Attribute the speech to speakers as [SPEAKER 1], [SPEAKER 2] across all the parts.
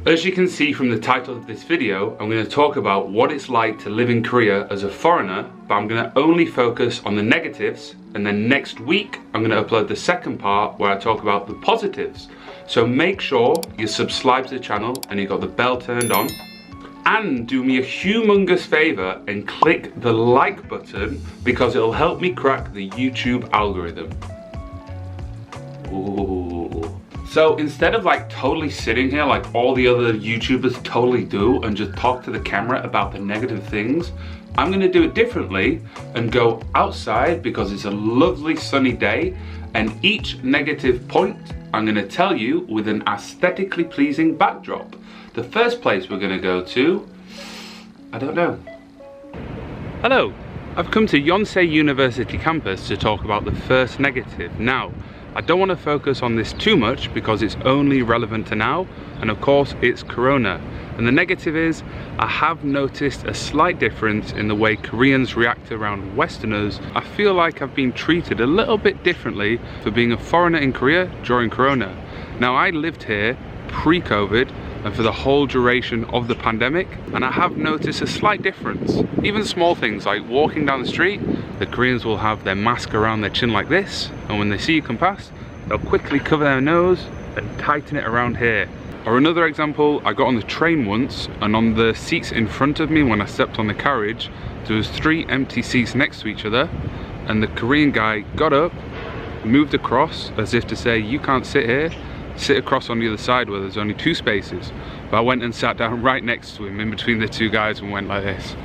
[SPEAKER 1] As you can see from the title of this video, I'm going to talk about what it's like to live in Korea as a foreigner, but I'm going to only focus on the negatives, and then next week I'm going to upload the second part where I talk about the positives. So make sure you subscribe to the channel and you got the bell turned on, and do me a humongous favor and click the like button because it'll help me crack the YouTube algorithm. Ooh. So instead of like totally sitting here like all the other YouTubers totally do and just talk to the camera about the negative things, I'm gonna do it differently and go outside because it's a lovely sunny day, and each negative point I'm gonna tell you with an aesthetically pleasing backdrop. The first place we're gonna go to, I don't know. Hello, I've come to Yonsei University campus to talk about the first negative. Now, I don't want to focus on this too much because it's only relevant to now, and of course it's Corona. And the negative is, I have noticed a slight difference in the way Koreans react around Westerners. I feel like I've been treated a little bit differently for being a foreigner in Korea during Corona. Now, I lived here pre-COVID and for the whole duration of the pandemic, and I have noticed a slight difference. Even small things like walking down the street, the Koreans will have their mask around their chin like this, and when they see you come past, they'll quickly cover their nose and tighten it around here. Or another example, I got on the train once, and on the seats in front of me when I stepped on the carriage, there was 3 empty seats next to each other, and the Korean guy got up, moved across as if to say, you can't sit here, sit across on the other side where there's only 2 spaces. But I went and sat down right next to him in between the 2 guys and went like this.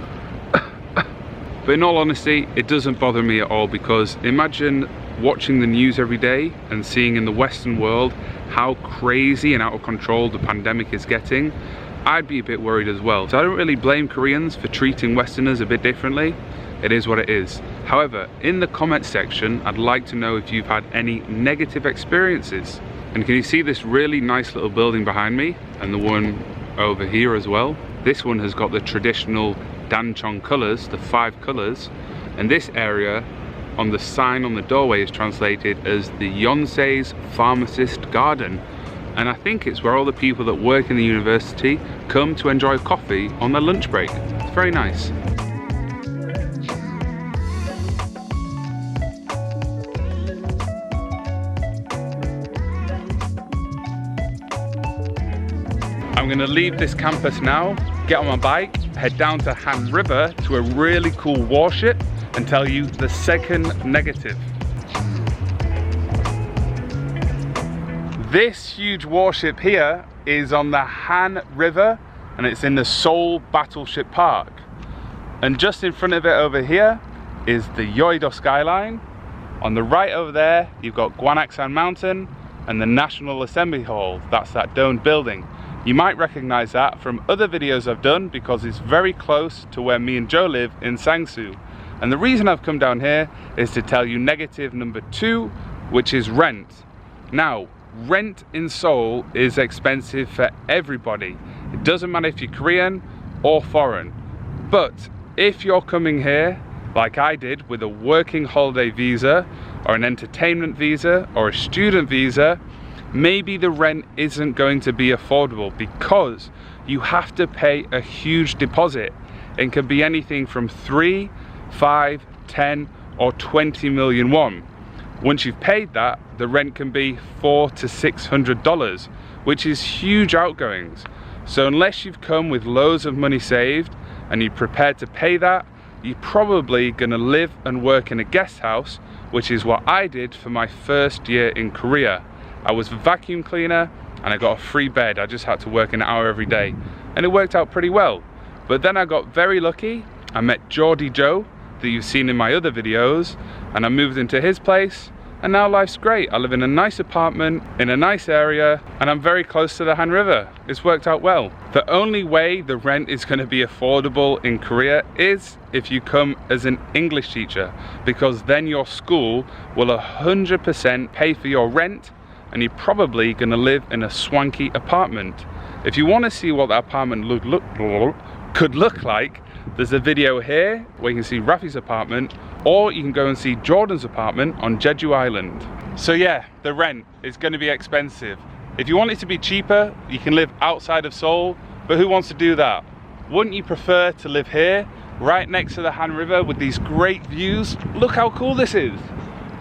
[SPEAKER 1] But in all honesty, it doesn't bother me at all, because imagine watching the news every day and seeing in the Western world how crazy and out of control the pandemic is getting. I'd be a bit worried as well. So I don't really blame Koreans for treating Westerners a bit differently. It is what it is. However, in the comment section, I'd like to know if you've had any negative experiences. And can you see this really nice little building behind me, and the one over here as well? This one has got the traditional Danchong colours, the 5 colours, and this area on the sign on the doorway is translated as the Yonsei's Pharmacist Garden. And I think it's where all the people that work in the university come to enjoy coffee on their lunch break. It's very nice. I'm gonna leave this campus now, get on my bike, head down to Han River to a really cool warship, and tell you the second negative. This huge warship here is on the Han River, and it's in the Seoul Battleship Park. And just in front of it over here is the Yeouido skyline. On the right over there, you've got Gwanaksan Mountain and the National Assembly Hall. That's that domed building. You might recognize that from other videos I've done because it's very close to where me and Joe live in Sangsu. And the reason I've come down here is to tell you negative number 2, which is rent. Now, rent in Seoul is expensive for everybody. It doesn't matter if you're Korean or foreign. But if you're coming here, like I did, with a working holiday visa, or an entertainment visa, or a student visa, maybe the rent isn't going to be affordable because you have to pay a huge deposit. It can be anything from 3, 5, 10 or 20 million won. Once you've paid that, the rent can be $400 to $600, which is huge outgoings. So unless you've come with loads of money saved and you're prepared to pay that, you're probably gonna live and work in a guest house, which is what I did for my first year in Korea. I was a vacuum cleaner and I got a free bed. I just had to work an hour every day, and it worked out pretty well. But then I got very lucky. I met Geordie Joe that you've seen in my other videos, and I moved into his place, and now life's great. I live in a nice apartment in a nice area, and I'm very close to the Han River. It's worked out well. The only way the rent is going to be affordable in Korea is if you come as an English teacher, because then your school will 100% pay for your rent, and you're probably going to live in a swanky apartment. If you want to see what that apartment could look like, there's a video here where you can see Rafi's apartment, or you can go and see Jordan's apartment on Jeju Island. So yeah, the rent is going to be expensive. If you want it to be cheaper, you can live outside of Seoul, but who wants to do that? Wouldn't you prefer to live here, right next to the Han River with these great views? Look how cool this is.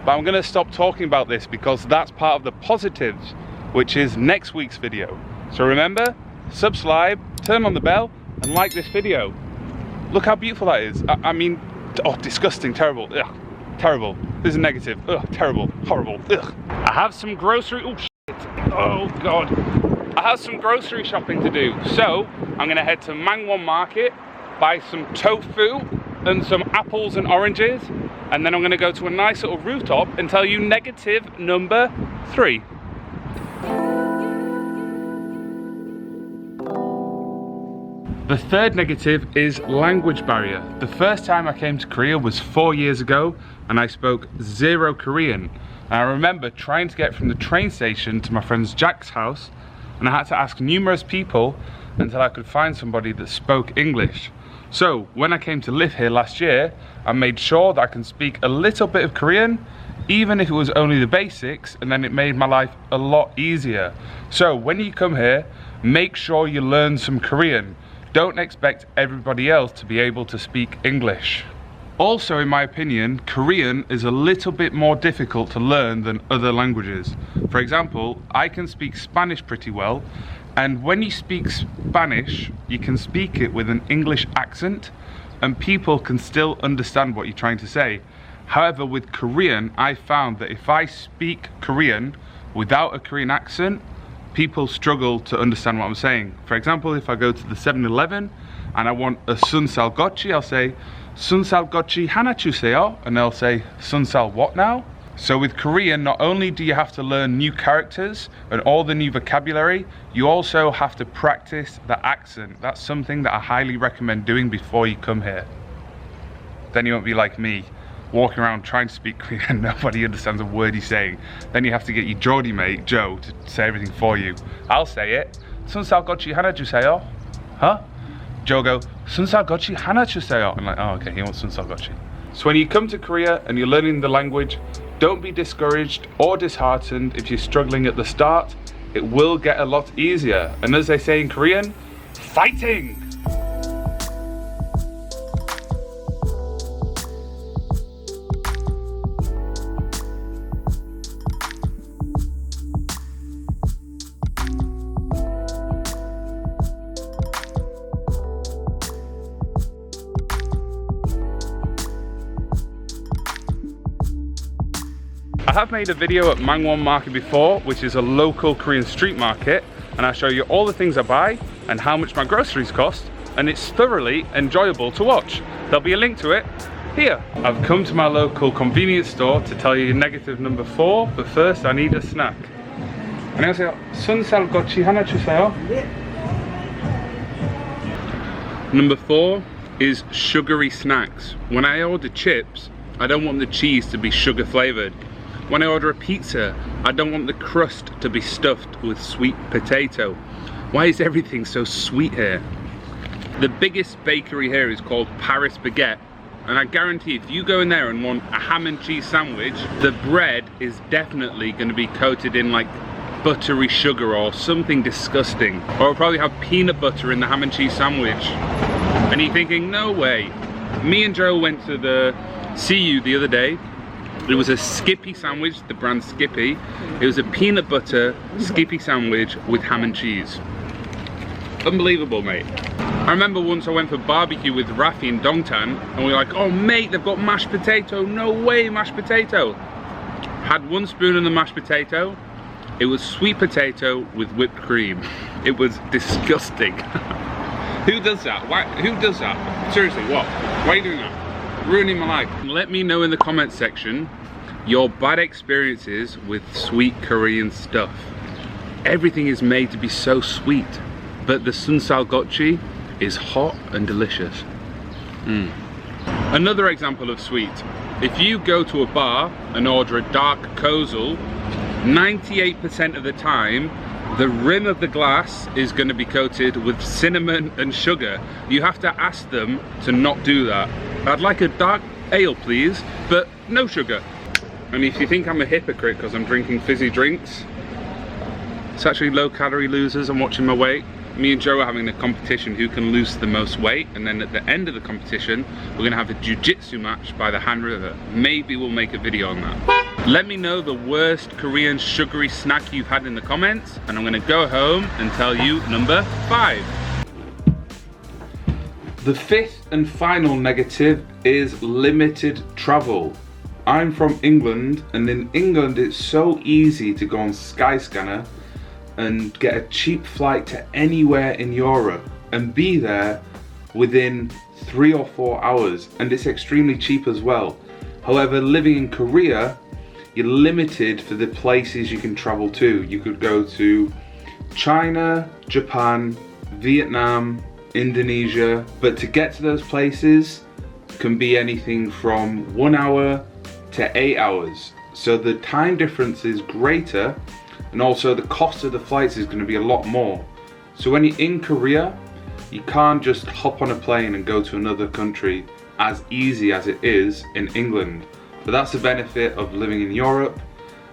[SPEAKER 1] But I'm gonna stop talking about this because that's part of the positives, which is next week's video. So remember, subscribe, turn on the bell, and like this video. Look how beautiful that is. I mean, oh, disgusting, terrible, ugh, terrible. This is negative, ugh, terrible, horrible, ugh. I have some grocery, oh shit, oh God. I have some grocery shopping to do. So, I'm gonna head to Mangwon Market, buy some tofu and some apples and oranges, and then I'm gonna go to a nice little rooftop and tell you negative number 3. The third negative is language barrier. The first time I came to Korea was 4 years ago and I spoke 0 Korean. And I remember trying to get from the train station to my friend Jack's house, and I had to ask numerous people until I could find somebody that spoke English. So when I came to live here last year, I made sure that I can speak a little bit of Korean, even if it was only the basics, and then it made my life a lot easier. So when you come here, make sure you learn some Korean. Don't expect everybody else to be able to speak English. Also, in my opinion, Korean is a little bit more difficult to learn than other languages. For example, I can speak Spanish pretty well, and when you speak Spanish, you can speak it with an English accent, and people can still understand what you're trying to say. However, with Korean, I found that if I speak Korean without a Korean accent, people struggle to understand what I'm saying. For example, if I go to the 7-Eleven and I want a sunsal gochi, I'll say sunsal gochi hana 주세요, and they'll say sunsal what now? So with Korean, not only do you have to learn new characters and all the new vocabulary, you also have to practice the accent. That's something that I highly recommend doing before you come here. Then you won't be like me, walking around trying to speak Korean and nobody understands a word you're saying. Then you have to get your Geordie mate, Joe, to say everything for you. I'll say it. 수nsal gochi hana 주세요. Huh? Joe go, 수nsal gochi hana 주세요. I'm like, oh, okay, he wants 수nsal gochi. So when you come to Korea and you're learning the language, don't be discouraged or disheartened if you're struggling at the start. It will get a lot easier. And as they say in Korean, fighting! I have made a video at Mangwon Market before, which is a local Korean street market, and I show you all the things I buy and how much my groceries cost, and it's thoroughly enjoyable to watch. There'll be a link to it here. I've come to my local convenience store to tell you negative number 4, but first I need a snack. 안녕하세요. 순살 고치 하나 주세요. Number 4 is sugary snacks. When I order chips, I don't want the cheese to be sugar flavored. When I order a pizza, I don't want the crust to be stuffed with sweet potato. Why is everything so sweet here? The biggest bakery here is called Paris Baguette, and I guarantee if you go in there and want a ham and cheese sandwich, the bread is definitely going to be coated in like buttery sugar or something disgusting. Or it'll probably have peanut butter in the ham and cheese sandwich. And you're thinking, no way. Me and Joe went to the CU the other day. It was a Skippy sandwich, the brand Skippy. It was a peanut butter Skippy sandwich with ham and cheese. Unbelievable, mate. I remember once I went for barbecue with Rafi in Dongtan, and we were like, oh mate, they've got mashed potato. No way, mashed potato. Had 1 spoon of the mashed potato. It was sweet potato with whipped cream. It was disgusting. Who does that? Why? Who does that? Seriously, what? Why are you doing that? Ruining my life. Let me know in the comments section your bad experiences with sweet Korean stuff. Everything is made to be so sweet, but the sunsal gochi is hot and delicious. Another example of sweet. If you go to a bar and order a dark kozel, 98% of the time the rim of the glass is going to be coated with cinnamon and sugar. You have to ask them to not do that. I'd like a dark ale please, but no sugar. And if you think I'm a hypocrite because I'm drinking fizzy drinks, It's actually low calorie losers. I'm watching my weight. Me and Joe are having a competition who can lose the most weight, and then at the end of the competition we're gonna have a jiu-jitsu match by the Han River. Maybe we'll make a video on that. Let me know the worst Korean sugary snack you've had in the comments, and I'm gonna go home and tell you number 5. The 5th and final negative is limited travel. I'm from England, and in England it's so easy to go on Skyscanner and get a cheap flight to anywhere in Europe and be there within 3 or 4 hours, and it's extremely cheap as well. However, living in Korea, you're limited for the places you can travel to. You could go to China, Japan, Vietnam, Indonesia, but to get to those places can be anything from 1 hour to 8 hours. So the time difference is greater, and also the cost of the flights is going to be a lot more. So when you're in Korea, you can't just hop on a plane and go to another country as easy as it is in England. But that's the benefit of living in Europe.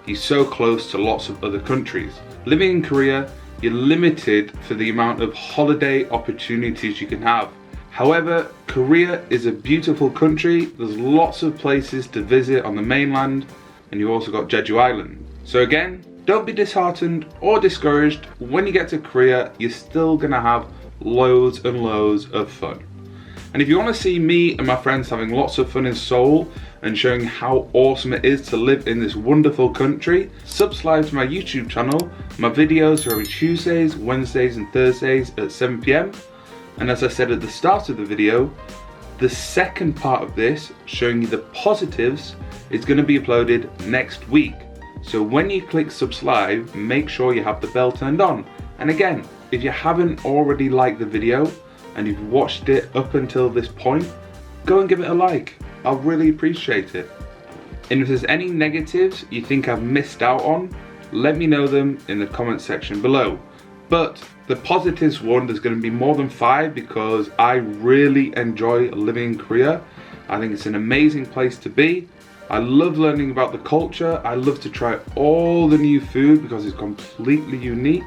[SPEAKER 1] You're so close to lots of other countries. Living in Korea, you're limited for the amount of holiday opportunities you can have. However, Korea is a beautiful country. There's lots of places to visit on the mainland, and you've also got Jeju Island. So again, don't be disheartened or discouraged. When you get to Korea, you're still gonna have loads and loads of fun. And if you want to see me and my friends having lots of fun in Seoul and showing how awesome it is to live in this wonderful country, subscribe to my YouTube channel. My videos are every Tuesdays, Wednesdays and Thursdays at 7 PM. And as I said at the start of the video, the second part of this, showing you the positives, is going to be uploaded next week. So when you click subscribe, make sure you have the bell turned on. And again, if you haven't already liked the video and you've watched it up until this point, go and give it a like. I'll really appreciate it. And if there's any negatives you think I've missed out on, let me know them in the comment section below. But the positives one, there's going to be more than 5 because I really enjoy living in Korea. I think it's an amazing place to be. I love learning about the culture. I love to try all the new food because it's completely unique.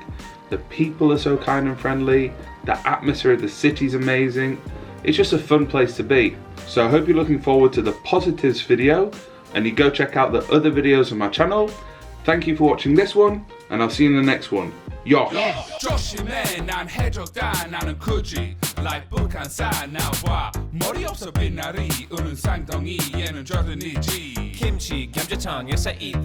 [SPEAKER 1] The people are so kind and friendly. The atmosphere of the city is amazing. It's just a fun place to be. So I hope you're looking forward to the positives video, and you go check out the other videos on my channel. Thank you for watching this one, and I'll see you in the next one. Yo! 조심해 난 해적다 나는 굳이 like 북한산 나와 머리 없어 빛나리 우는 쌍덩이 얘는 조던이지 김치 감자탕에 쌓이다